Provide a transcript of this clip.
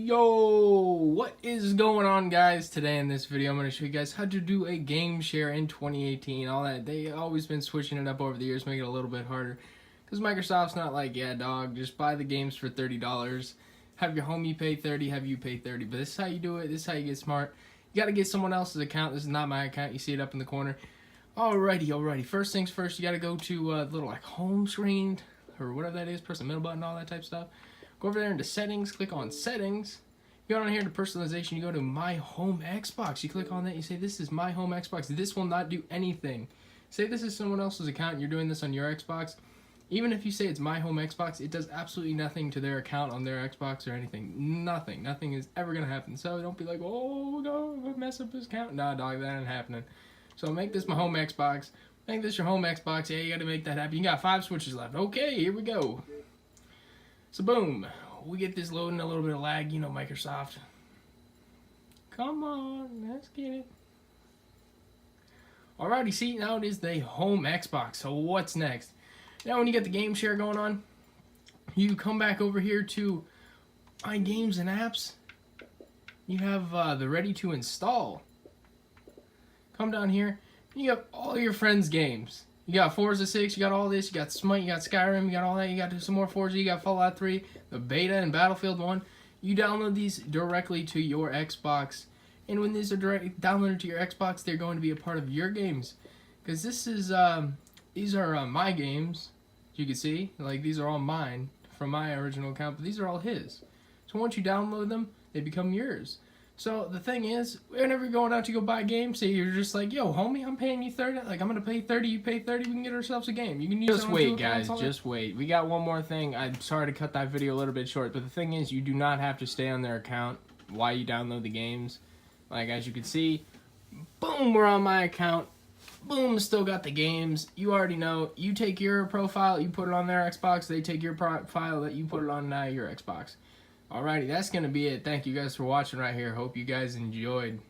Yo, what is going on, guys? Today in this video I'm going to show you guys how to do a game share in 2018. All that, they always been switching it up over the years, making it a little bit harder, because Microsoft's not like, yeah dog, just buy the games for $30, have your homie pay 30, have you pay 30. But this is how you do it. This is how you get smart. You got to get someone else's account. This is not my account. You see it up in the corner. Alrighty. First things first, you got to go to the little like home screen or whatever that is, press the middle button, all that type of stuff. Go over there into settings, click on settings. You go down here to personalization, you go to my home Xbox. You click on that, you say this is my home Xbox. This will not do anything. Say this is someone else's account and you're doing this on your Xbox. Even if you say it's my home Xbox, it does absolutely nothing to their account on their Xbox or anything. Nothing is ever going to happen. So don't be like, oh no, mess up his account. Nah dog, that ain't happening. So make this my home Xbox. Make this your home Xbox. Yeah, you got to make that happen. You got 5 switches left. Okay, here we go. So boom, we get this loading, a little bit of lag, you know, Microsoft. Come on, let's get it. Alrighty, see, now it is the home Xbox. So what's next? Now when you get the game share going on, you come back over here to My Games and Apps. You have the ready to install. Come down here, you have all your friends' games. You got Forza 6, you got all this, you got Smite, you got Skyrim, you got all that, you got some more Forza, you got Fallout 3, the beta and Battlefield 1. You download these directly to your Xbox. And when these are downloaded to your Xbox, they're going to be a part of your games. Because this is, these are my games, as you can see. Like, these are all mine from my original account, but these are all his. So once you download them, they become yours. So the thing is, whenever you're going out to go buy a game, say you're just like, yo, homie, I'm paying you 30. Like, I'm going to pay 30, you pay 30, we can get ourselves a game. You can use Just wait, guys, just wait. We got one more thing. I'm sorry to cut that video a little bit short, but the thing is, you do not have to stay on their account while you download the games. Like, as you can see, boom, we're on my account. Boom, still got the games. You already know. You take your profile, you put it on their Xbox. They take your profile, that you put it on your Xbox. Alrighty, that's going to be it. Thank you guys for watching right here. Hope you guys enjoyed.